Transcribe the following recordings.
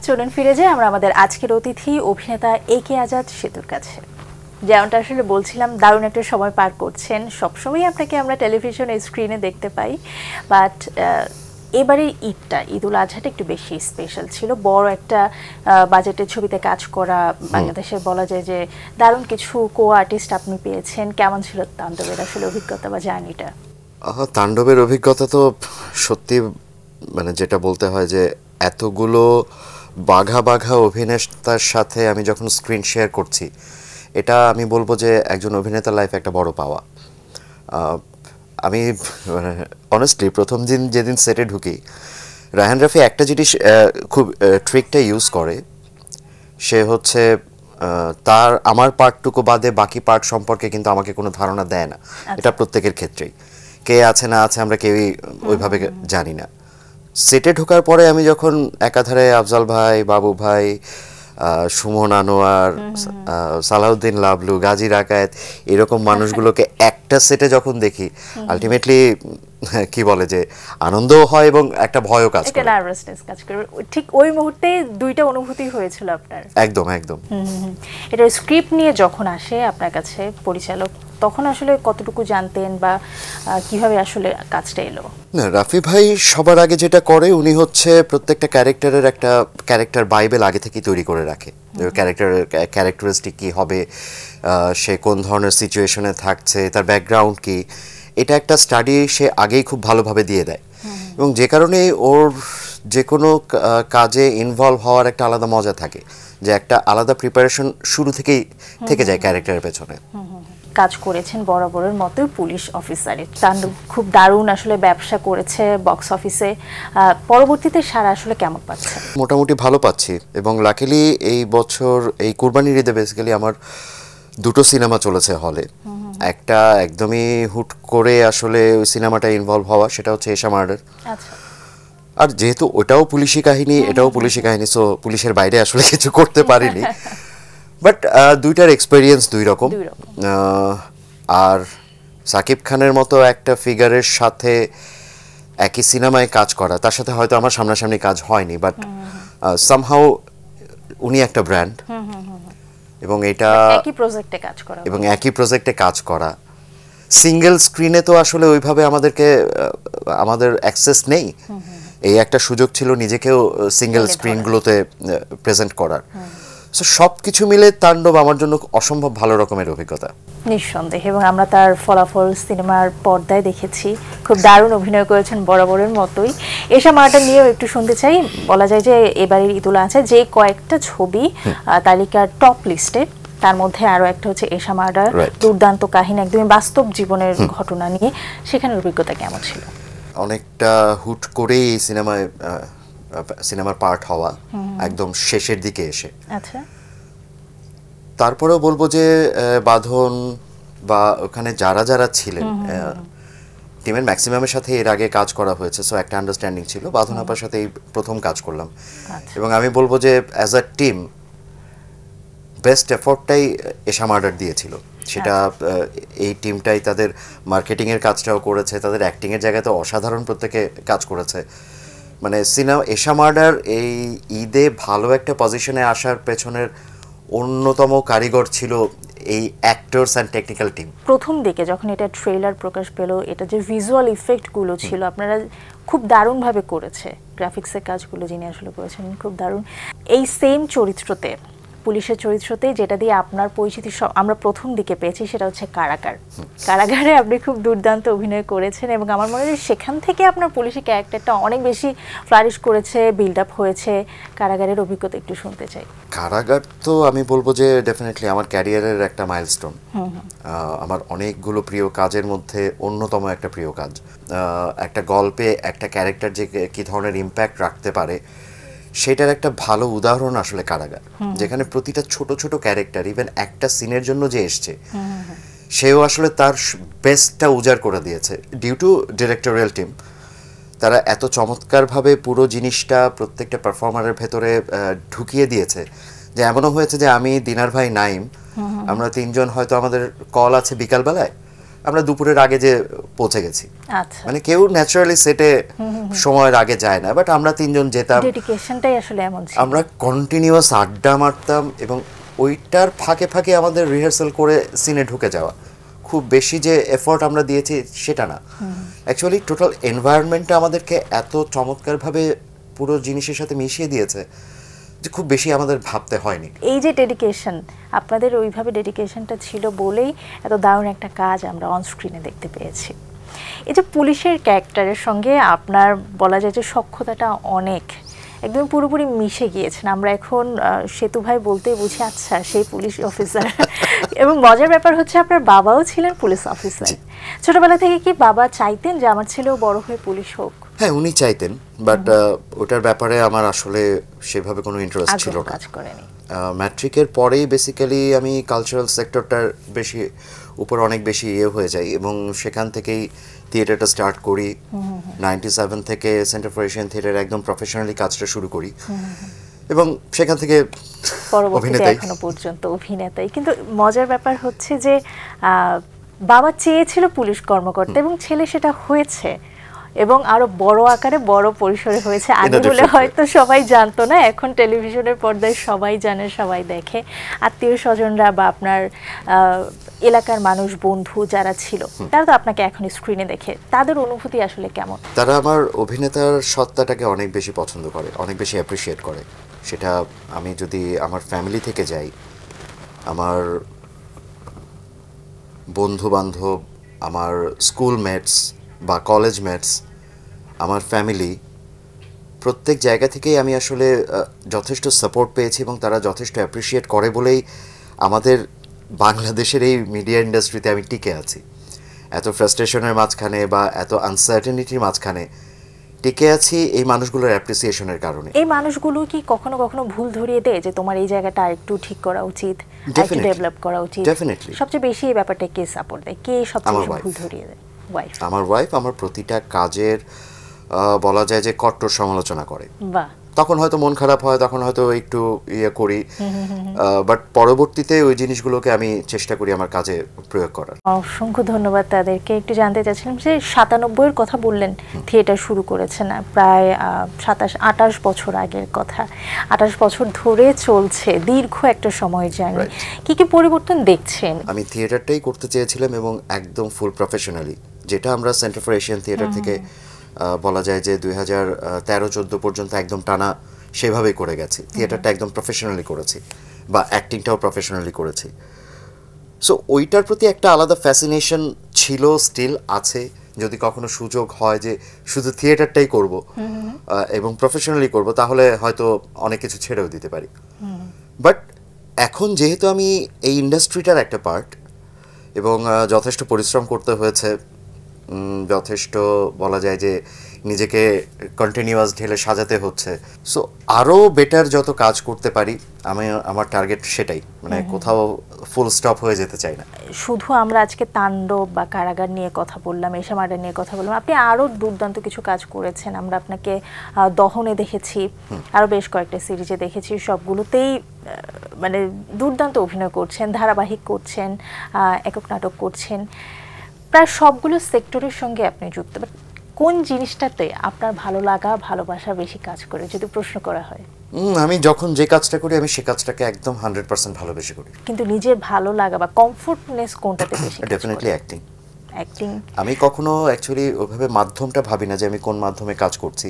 চলুন ফিরে যাই আমরা আমাদের আজকের অতিথি অভিনেতা একে আজাদ সেতুর কাছে। যেমনটা আসলে বলছিলাম, দারুণ একটা সময় পার করছেন। সবসময় আপনাকে আমরা টেলিভিশনের স্ক্রিনে দেখতে পাই, বাট এবারের ঈদটা, ঈদুল আজহাটা একটু বেশি স্পেশাল ছিল। বড় একটা বাজেটের ছবিতে কাজ করা, বাংলাদেশের বলা যায় যে দারুণ কিছু কো আর্টিস্ট আপনি পেয়েছেন। কেমন ছিল তাণ্ডবের আসলে অভিজ্ঞতা বা জার্নিটা? তাণ্ডবের অভিজ্ঞতা তো সত্যি, মানে যেটা বলতে হয় যে এতগুলো বাঘা বাঘা অভিনেতার সাথে আমি যখন স্ক্রিন শেয়ার করছি, এটা আমি বলবো যে একজন অভিনেতার লাইফে একটা বড় পাওয়া। আমি অনেস্টলি প্রথম দিন যেদিন সেটে ঢুকি, রায়হান রাফি একটা জিনিস খুব ট্রিকটা ইউজ করে, সে হচ্ছে তার আমার পার্টটুকু বাদে বাকি পার্ট সম্পর্কে কিন্তু আমাকে কোনো ধারণা দেয় না। এটা প্রত্যেকের ক্ষেত্রেই, কে আছে না আছে আমরা কেউই ওইভাবে জানি না। সেটে ঢোকার পরে আমি যখন একাধারে আফজাল ভাই, বাবু ভাই, সুমন আনোয়ার, সালাউদ্দিন লাবলু, গাজী রাকায়েত, এরকম মানুষগুলোকে একটা সেটে যখন দেখি, আলটিমেটলি কি বলে যে আনন্দও হয় এবং একটা ভয়ও কাজ করে, নার্ভাসনেস কাজ করে। ঠিক ওই মুহূর্তে দুইটা অনুভূতি হয়েছিল আপনার? একদম একদম। এটা স্ক্রিপ্ট নিয়ে যখন আসে আপনার কাছে পরিচালক, তখন আসলে কতটুকু জানতেন বা কিভাবে আসলে কাজটা এলো? না, রাফি ভাই সবার আগে যেটা করে, উনি হচ্ছে প্রত্যেকটা ক্যারেক্টারের একটা ক্যারেক্টার বাইবেল আগে থেকেই তৈরি করে রাখে। ক্যারেক্টারের ক্যারেক্টারিস্টিক কী হবে, সে কোন ধরনের সিচুয়েশনে থাকছে, তার ব্যাকগ্রাউন্ড কী, এটা একটা স্টাডি সে আগেই খুব ভালোভাবে দিয়ে দেয়। এবং যে কারণে ওর যে কোনো কাজে ইনভলভ হওয়ার একটা আলাদা মজা থাকে, যে একটা আলাদা প্রিপারেশন শুরু থেকেই থেকে যায় ক্যারেক্টারের পেছনে। কাজ করেছেন বরাবরের মতোই পুলিশ অফিসারে। তাণ্ডব খুব দারুণ আসলে ব্যবসা করেছে বক্স অফিসে। পরবর্তীতে সারা আসলে কেমন পাচ্ছে? মোটামুটি ভালো পাচ্ছি, এবং লাকিলি এই বছর এই কুরবানির ঈদে বেসিক্যালি আমার দুটো সিনেমা চলেছে হলে। একটা একদমই হুট করে আসলে ওই সিনেমাটা ইনভলভ হওয়া, সেটা হচ্ছে এশা মার্ডার। আচ্ছা। আর যেহেতু ওটাও পুলিশি কাহিনী, এটাও পুলিশি কাহিনী, সো পুলিশের বাইরে আসলে কিছু করতে পারিনি। বাট দুইটার এক্সপেরিয়েন্স দুই রকম। আর সাকিব খানের মতো একটা ফিগারের সাথে একই সিনেমায় কাজ করা, তার সাথে হয়তো আমার সামনাসামনি কাজ হয়নি, বাট সামহাউ উনি একটা ব্র্যান্ড, এবং এটা একই প্রজেক্টে কাজ করা, এবং একই প্রজেক্টে কাজ করা সিঙ্গেল স্ক্রিনে তো আসলে ওইভাবে আমাদের অ্যাক্সেস নেই। এই একটা সুযোগ ছিল নিজেকেও সিঙ্গেল স্ক্রিনগুলোতে প্রেজেন্ট করার। সো সব কিছু মিলে তাণ্ডব আমার জন্য অসম্ভব ভালো রকমের অভিজ্ঞতা, নিঃসন্দেহে। এবং আমরা তার ফলাফল সিনেমার পর্দায় দেখেছি, খুব দারুণ অভিনয় করেছেন বরাবরের মতোই। এশা মার্ডার নিয়েও একটু শুনতে চাই। বলা যায় যে এবারের ঈদুল আজহা যে কয়েকটা ছবি তালিকার টপ লিস্টে, তার মধ্যে আরো একটা হচ্ছে এশা মার্ডার। দুর্দান্ত কাহিনী, একদমই বাস্তব জীবনের ঘটনা নিয়ে। সেখানের অভিজ্ঞতা কেমন ছিল? অনেকটা হুট করেই এই সিনেমার পার্ট হওয়া, একদম শেষের দিকে এসে। আচ্ছা। তারপরেও বলবো যে বাঁধন বা ওখানে যারা যারা ছিলেন, টিমের ম্যাক্সিমামের সাথে এর আগে কাজ করা হয়েছে, সো একটা আন্ডারস্ট্যান্ডিং ছিল। বাঁধন আপার সাথে এই প্রথম কাজ করলাম, এবং আমি বলবো যে অ্যাজ আ টিম বেস্ট এফোর্টটাই এশা মার্ডার দিয়েছিল। সেটা এই টিমটাই তাদের মার্কেটিংয়ের কাজটাও করেছে, তাদের অ্যাক্টিংয়ের জায়গায় তো অসাধারণ প্রত্যেকে কাজ করেছে। মানে এশা মার্ডার এই ঈদে ভালো একটা পজিশনে আসার পেছনের অন্যতম কারিগর ছিল এই অ্যাক্টরস অ্যান্ড টেকনিক্যাল টিম। প্রথম দিকে যখন এটা ট্রেলার প্রকাশ পেল, এটা যে ভিজুয়াল ইফেক্টগুলো ছিল আপনারা খুব দারুণভাবে করেছে, গ্রাফিক্সের কাজগুলো যিনি আসলে করেছেন খুব দারুণ। এই সেম চরিত্রতে, পুলিশের চরিত্রতে যেটা দিয়ে আপনার পরিচিতি আমরা প্রথম দিকে পেয়েছি, সেটা হচ্ছে কারাগার। কারাগারে আপনি খুব দুর্দান্ত অভিনয় করেছেন, এবং আমার মনে হয় সেখান থেকে আপনার পুলিশের ক্যারেক্টারটা অনেক বেশি ফ্লারিশ করেছে, বিল্ড আপ হয়েছে। কারাগারের অভিজ্ঞতা একটু শুনতে চাই। কারাগার তো আমি বলবো যে ডেফিনেটলি আমার ক্যারিয়ারের একটা মাইলস্টোন। আমার অনেকগুলো প্রিয় কাজের মধ্যে অন্যতম একটা প্রিয় কাজ। একটা গল্পে একটা ক্যারেক্টার যে কী ধরনের ইম্প্যাক্ট রাখতে পারে, সেটার একটা ভালো উদাহরণ আসলে কারাগার, যেখানে প্রতিটা ছোট ছোট ক্যারেক্টার, ইভেন একটা সিনের জন্য যে এসছে, সেও আসলে তার বেস্টটা উজাড় করে দিয়েছে। ডিউ টু ডিরেক্টোরিয়াল টিম, তারা এত চমৎকারভাবে পুরো জিনিসটা প্রত্যেকটা পারফর্মারের ভেতরে ঢুকিয়ে দিয়েছে যে এমনও হয়েছে যে আমি, দিনার ভাই, নাইম, আমরা তিনজন হয়তো আমাদের কল আছে বিকালবেলায়, আমরা দুপুরের আগে যে পৌঁছে গেছি। আচ্ছা, মানে কেউ ন্যাচারালি সেটে সময়ের আগে যায় না, বাট আমরা তিনজন যেতাম, ডেডিকেশনটাই আসলে এমন ছিল। আমরা কন্টিনিউয়াস আড্ডা মারতাম এবং ওইটার ফাঁকে ফাঁকে আমাদের রিহার্সাল করে সিনে ঢুকে যাওয়া। খুব বেশি যে এফোর্ট আমরা দিয়েছি সেটা না, অ্যাকচুয়ালি টোটাল এনভায়রনমেন্টটা আমাদেরকে এত চমৎকারভাবে পুরো জিনিসের সাথে মিশিয়ে দিয়েছে যে খুব বেশি আমাদের ভাবতে হয়নি। এই যে ডেডিকেশন, আপনাদের ওইভাবে ডেডিকেশনটা ছিল বলেই এত দারুণ একটা কাজ আমরা অন স্ক্রিনে দেখতে পেয়েছি। এই যে পুলিশের ক্যারেক্টারের সঙ্গে আপনার বলা যায় যে সখ্যতাটা অনেক, একদম পুরোপুরি মিশে গিয়েছেন। আমরা এখন সেতু ভাই বলতেই বুঝি আচ্ছা সেই পুলিশ অফিসার। এবং মজার ব্যাপার হচ্ছে আপনার বাবাও ছিলেন পুলিশ অফিসার। ছোটবেলা থেকে কি বাবা চাইতেন যে আমার ছেলেও বড় হয়ে পুলিশ হোক? হ্যাঁ, উনি চাইতেন, বাট ওটার ব্যাপারে আমার আসলে সেভাবে কোনো ইন্টারেস্ট ছিল না। কাজ করেনি। ম্যাট্রিকের পরেই বেসিক্যালি আমি কালচারাল সেক্টরটার উপর অনেক বেশি হয়ে যাই এবং সেখান থেকেই থিয়েটারটা স্টার্ট করি। 97 থেকে সেন্টার ফর এশিয়ান থিয়েটার একদম প্রফেশনালি কাজটা শুরু করি এবং সেখান থেকে পরবর্তীতে এখনো পর্যন্ত অভিনেতাই। কিন্তু মজার ব্যাপার হচ্ছে যে বাবা চেয়েছিল পুলিশ কর্মকর্তা এবং ছেলে সেটা হয়েছে এবং আরো বড় আকারে বড় পরিসরে হয়েছে। আগে বলে হয়তো সবাই জানতো না, এখন টেলিভিশনের পর্দায় সবাই জানে, সবাই দেখে। আত্মীয় স্বজনরা বা আপনার এলাকার মানুষ, বন্ধু যারা ছিল তারা তো আপনাকে এখন স্ক্রিনে দেখে, তাদের অনুভূতি আসলে কেমন? তারা আমার অভিনেতার সত্তাটাকে অনেক বেশি পছন্দ করে, অনেক বেশি অ্যাপ্রিসিয়েট করে। সেটা আমি যদি আমার ফ্যামিলি থেকে যাই, আমার বন্ধু বান্ধব, আমার স্কুল মেটস বা কলেজ মেটস, আমার ফ্যামিলি, প্রত্যেক জায়গা থেকেই আমি আসলে যথেষ্ট সাপোর্ট পেয়েছি এবং তারা যথেষ্ট অ্যাপ্রিসিয়েট করে বলেই আমাদের বাংলাদেশের এই মিডিয়া ইন্ডাস্ট্রিতে আমি টিকে আছি। এত ফ্রাস্ট্রেশনের মাঝখানে বা এত আনসার্টেনিটির মাঝখানে টিকে আছি এই মানুষগুলোর অ্যাপ্রিসিয়েশনের কারণে। এই মানুষগুলো কি কখনো কখনো ভুল ধরিয়ে দেয় যে তোমার এই জায়গাটা আরেকটু ঠিক করা উচিত, আরেকটু ডেভেলপ করা উচিত? ডেফিনেটলি। সবচেয়ে বেশি এই ব্যাপারটা কে সাপোর্ট দেয়, কে সবচেয়ে বেশি ভুল ধরিয়ে দেয়? ওয়াইফ। আমার ওয়াইফ আমার প্রতিটা কাজের বলা যায় যে কট্টর সমালোচনা করে। বাহ। তখন হয়তো মন খারাপ হয়, তখন হয়তো একটু করি, বাট পরবর্তীতে ওই জিনিসগুলোকে আমি চেষ্টা করি আমার কাজে প্রয়োগ করার। অসংখ্য ধন্যবাদ তাদেরকে। একটু জানতে চাচ্ছিলাম যে 97-এর কথা বললেন থিয়েটার শুরু করেছেন, প্রায় 27-28 বছর আগের কথা। 28 বছর ধরে চলছে, দীর্ঘ একটা সময়ের জার্নি। কি কি পরিবর্তন দেখছেন? আমি থিয়েটারটাই করতে চেয়েছিলাম এবং একদম ফুল প্রফেশনালি, যেটা আমরা সেন্টার ফর এশিয়ান থিয়েটার থেকে বলা যায় যে 2013-14 পর্যন্ত একদম টানা সেভাবেই করে গেছি। থিয়েটারটা একদম প্রফেশনালি করেছি বা অ্যাক্টিংটাও প্রফেশনালি করেছি। সো ওইটার প্রতি একটা আলাদা ফ্যাসিনেশন ছিল, স্টিল আছে। যদি কখনো সুযোগ হয় যে শুধু থিয়েটারটাই করব এবং প্রফেশনালি করব, তাহলে হয়তো অনেক কিছু ছেড়েও দিতে পারি। বাট এখন যেহেতু আমি এই ইন্ডাস্ট্রিটার একটা পার্ট এবং যথেষ্ট পরিশ্রম করতে হয়েছে, যথেষ্ট বলা যায় যে নিজেকে কন্টিনিউয়াস ঢেলে সাজাতে হচ্ছে। সো আরও বেটার যত কাজ করতে পারি, আমার টার্গেট সেটাই, মানে কোথাও ফুল স্টপ হয়ে যেতে চাই না। শুধু আমরা আজকে তাণ্ডব বা কারাগার নিয়ে কথা বললাম, এশা মার্ডার নিয়ে কথা বললাম, আপনি আরও দুর্দান্ত কিছু কাজ করেছেন। আমরা আপনাকে দহনে দেখেছি, আরও বেশ কয়েকটা সিরিজে দেখেছি, সবগুলোতেই মানে দুর্দান্ত অভিনয় করছেন, ধারাবাহিক করছেন, একক নাটক করছেন, প্রায় সবগুলো সেক্টরের সঙ্গে আপনি যুক্ত। কোন জিনিসটাতে আপনার ভালো লাগা, ভালোবাসা বেশি কাজ করে যদি প্রশ্ন করা হয়? আমি যখন যে কাজটা করি আমি সে কাজটাকে একদম 100% ভালোবেসে করি। কিন্তু নিজের ভালো লাগা বা কমফোর্টনেস কোনটাতে বেশি? Definitely acting. অ্যাক্টিং। আমি কখনো অ্যাকচুয়ালি ওইভাবে মাধ্যমটা ভাবি না যে আমি কোন মাধ্যমে কাজ করছি।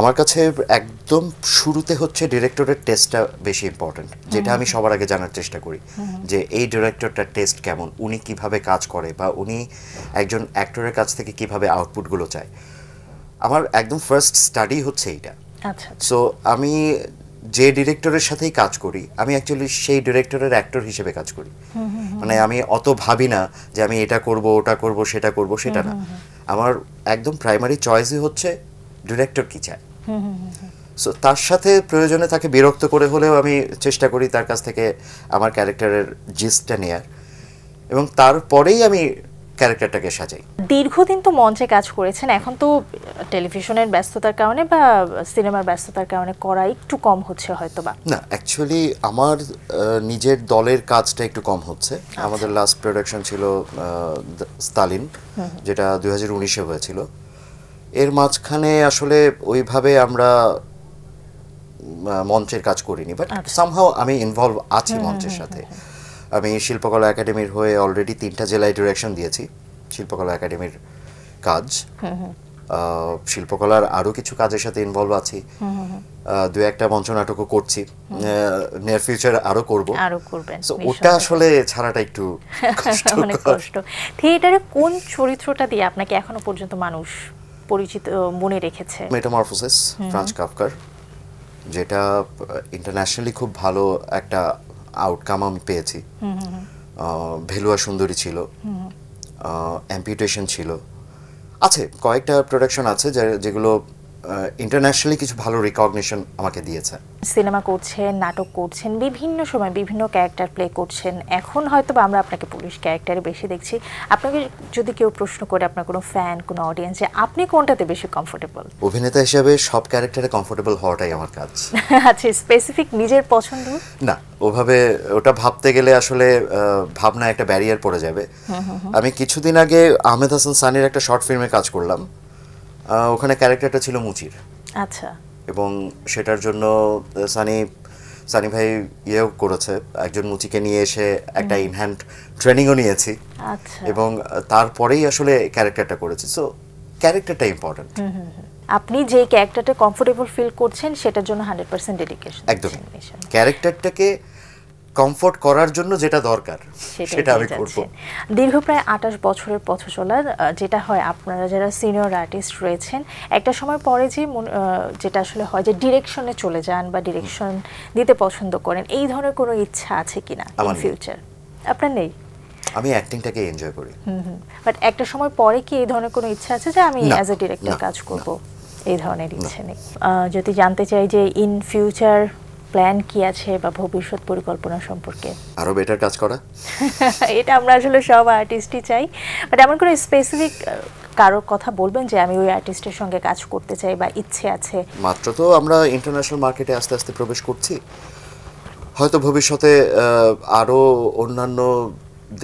আমার কাছে একদম শুরুতে হচ্ছে ডিরেক্টরের টেস্টটা বেশি ইম্পর্ট্যান্ট, যেটা আমি সবার আগে জানার চেষ্টা করি যে এই ডিরেক্টরটার টেস্ট কেমন, উনি কিভাবে কাজ করে বা উনি একজন অ্যাক্টরের কাছ থেকে কিভাবে আউটপুটগুলো চায়। আমার একদম ফার্স্ট স্টাডি হচ্ছে এইটা। আচ্ছা। সো আমি যে ডিরেক্টরের সাথেই কাজ করি, আমি অ্যাকচুয়ালি সেই ডিরেক্টরের অ্যাক্টর হিসেবে কাজ করি। মানে আমি অত ভাবি না যে আমি এটা করব, ওটা করব, সেটা করব, সেটা না। আমার একদম প্রাইমারি চয়েসই হচ্ছে ডিরেক্টর কি চায়। সো তার সাথে প্রয়োজনে তাকে বিরক্ত করে হলেও আমি চেষ্টা করি তার কাছ থেকে আমার ক্যারেক্টারের জিস্টটা নেয়ার, এবং তারপরেই আমি ক্যারেক্টারটাকে সাজাই। দীর্ঘদিন তো মঞ্চে কাজ করেছেন, এখন তো টেলিভিশনের ব্যস্ততার কারণে বা সিনেমার ব্যস্ততার কারণে করা একটু কম হচ্ছে হয়তো বা। না, অ্যাকচুয়ালি আমার নিজের দলের কাজটা একটু কম হচ্ছে। আমাদের লাস্ট প্রোডাকশন ছিল স্তালিন, যেটা 2019-এ হয়েছিল। এর মাঝখানে আসলে ওইভাবে আমরা মঞ্চের কাজ করিনি, বাট সামহাও আমি ইনভলভ আছি মঞ্চের সাথে। আমি শিল্পকলা একাডেমির হয়ে অলরেডি 3টা জেলায় ডিরেকশন দিয়েছি শিল্পকলা একাডেমির কাজ। শিল্পকলার আরও কিছু কাজের সাথে ইনভলভ আছি। 2-1টা মঞ্চনাটকও করছি, নিয়ার ফিউচার আরও করবেন। সো ওটা আসলে ছাড়াটা একটু অনেক কষ্ট। থিয়েটারে কোন চরিত্রটা দিয়ে আপনাকে এখনো পর্যন্ত মানুষ পরিচিত মনে রেখেছে? মেটামরফোসিস, ফ্রাঞ্জ কাফকার, যেটা ইন্টারন্যাশনালি খুব ভালো একটা আউটকাম আমি পেয়েছি। ভেলুয়া সুন্দরী ছিল, অ্যাম্পিউটেশন ছিল, আছে কয়েকটা প্রোডাকশন আছে যেগুলো ইন্টারন্যাশনালি কিছু ভালো রিকগনিশন আমাকে দিয়েছে। সিনেমা করছেন, নাটক করছেন, বিভিন্ন সময় বিভিন্ন ক্যারেক্টার প্লে করছেন। এখন হয়তো আমরা আপনাকে পুলিশ ক্যারেক্টারে বেশি দেখছি। আপনাকে যদি কেউ প্রশ্ন করে, আপনার কোনো ফ্যান, কোনো অডিয়েন্স, যে আপনি কোনটাতে বেশি কমফোর্টেবল? অভিনেতা হিসেবে সব ক্যারেক্টারে কমফোর্টেবল হওয়াটাই আমার কাজ। আচ্ছা, স্পেসিফিক নিজের পছন্দ না, ওভাবে ওটা ভাবতে গেলে আসলে ভাবনা একটা ব্যারিয়ার পড়ে যাবে। আমি কিছুদিন আগে আহমেদ হাসান সানির একটা শর্ট ফিল্মে কাজ করলাম, ওখানে ক্যারেক্টারটা ছিল মুচির। আচ্ছা। এবং সেটার জন্য সানি ভাই ইয়েও করেছে, একজন মুচিকে নিয়ে এসে একটা ইনহ্যান্ড ট্রেনিংও নিয়েছি। আচ্ছা। এবং তারপরেই আসলে ক্যারেক্টারটা করেছি। সো ক্যারেক্টারটা ইম্পর্টেন্ট। আপনি যে ক্যারেক্টারটা কমফোর্টেবল ফিল করছেন সেটার জন্য 100% ডেডিকেশন। একদম। ক্যারেক্টারটাকে কমফোর্ট করার জন্য যেটা দরকার সেটা আমি করব। দীর্ঘ প্রায় 28 বছরের পথ চলা, যেটা হয় আপনারা যারা সিনিয়র আর্টিস্ট রয়েছেন, একটা সময় পরে যে যেটা আসলে হয় যে ডিরেকশনে চলে যান বা ডিরেকশন দিতে পছন্দ করেন, এই ধরনের কোনো ইচ্ছা আছে কিনা ইন ফিউচার? আপনার নেই? আমি অ্যাক্টিংটাকে এনজয় করি। বাট একটা সময় পরে কি এই ধরনের কোনো ইচ্ছা আছে যে আমি অ্যাজ এ ডিরেক্টর কাজ করব? এই ধরনের ইচ্ছে নেই। যদি জানতে চাই যে ইন ফিউচার প্ল্যান কি আছে বা ভবিষ্যৎ পরিকল্পনা সম্পর্কে? আরো বেটার কাজ করা। এটা আমরা আসলে সব আর্টিস্টই চাই, বাট এমন কোনো স্পেসিফিক কারোর কথা বলবেন যে আমি ওই আর্টিস্টের সঙ্গে কাজ করতে চাই বা ইচ্ছে আছে? মাত্র তো আমরা ইন্টারন্যাশনাল মার্কেটে আস্তে আস্তে প্রবেশ করছি, হয়তো ভবিষ্যতে আরো অন্যান্য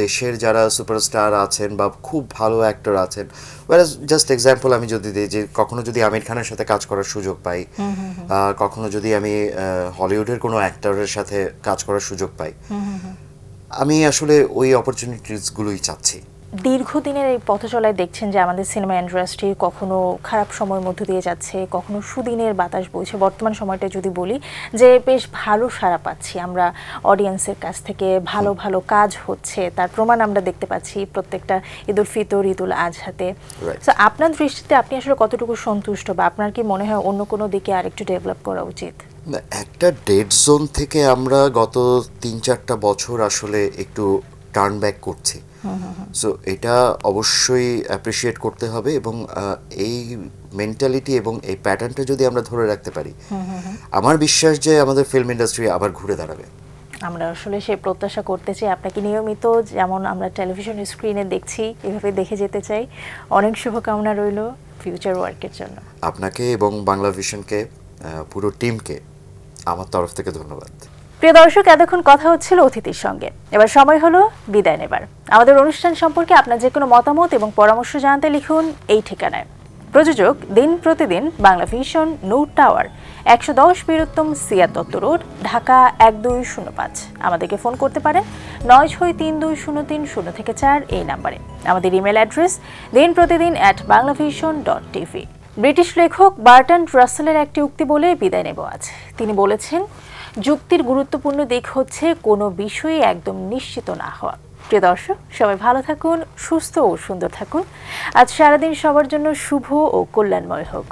দেশের যারা সুপারস্টার আছেন বা খুব ভালো অ্যাক্টর আছেন, জাস্ট এক্সাম্পল আমি যদি দিই, যে কখনো যদি আমির খানের সাথে কাজ করার সুযোগ পাই, কখনো যদি আমি হলিউডের কোনো অ্যাক্টরের সাথে কাজ করার সুযোগ পাই, আমি আসলে ওই অপরচুনিটিসগুলোই চাচ্ছি। দীর্ঘদিনের এই পথ চলায় দেখছেন যে আমাদের সিনেমা ইন্ডাস্ট্রি কখনো খারাপ সময়ের মধ্য দিয়ে যাচ্ছে, কখনো সুদিনের বাতাস বইছে। বর্তমান সময়টা যদি বলি যে বেশ ভালো সাড়া পাচ্ছি আমরা অডিয়েন্সের কাছ থেকে, ভালো ভালো কাজ হচ্ছে, তার প্রমাণ আমরা দেখতে পাচ্ছি প্রত্যেকটা ঈদুল ফিতর, ঈদুল আজহাতে। সো আপনার দৃষ্টিতে আপনি আসলে কতটুকু সন্তুষ্ট, বা আপনার কি মনে হয় অন্য কোনো দিকে আরেকটু ডেভেলপ করা উচিত? একটা ডেড জোন থেকে আমরা গত 3-4টা বছর আসলে একটু টার্ন ব্যাক করছি। সো এটা অবশ্যই অ্যাপ্রিসিয়েট করতে হবে, এবং এই মেন্টালিটি এবং এই প্যাটার্নটা যদি আমরা ধরে রাখতে পারি, আমার বিশ্বাস যে আমাদের ফিল্ম ইন্ডাস্ট্রি আবার ঘুরে দাঁড়াবে। আমরা আসলে সেই প্রত্যাশা করতে চাই। আপনাকে নিয়মিত যেমন আমরা টেলিভিশন স্ক্রিনে দেখছি, এভাবে দেখে যেতে চাই। অনেক শুভকামনা রইল ফিউচার ওয়ার্কের জন্য। আপনাকে এবং বাংলা ভিশনকে, পুরো টিমকে আমার তরফ থেকে ধন্যবাদ। প্রিয় দর্শক, এতক্ষণ কথা হচ্ছিল অতিথির সঙ্গে, এবার সময় হলো বিদায় নেবার। আমাদের অনুষ্ঠান সম্পর্কে আপনার যে কোনো মতামত এবং পরামর্শ জানাতে লিখুন এই ঠিকানায়। প্রযোজক দিন প্রতিদিন, বাংলা ভিশন, নূর টাওয়ার, 110 বীরুত্তম সিয়াদ দত্ত রোড, ঢাকা 1205। আমাদেরকে ফোন করতে পারেন 963203 এই নাম্বারে। আমাদের ইমেল অ্যাড্রেস dinprotidin@banglavision.tv। ব্রিটিশ লেখক বার্ট্রান্ড রাসেলের একটি উক্তি বলে বিদায় নেব আজ। তিনি বলেছেন, যুক্তির গুরুত্বপূর্ণ দিক হচ্ছে কোনো বিষয়ে একদম নিশ্চিত না হওয়া। প্রিয় দর্শক, সবাই ভালো থাকুন, সুস্থ ও সুন্দর থাকুন। আজ সারাদিন সবার জন্য শুভ ও কল্যাণময় হোক।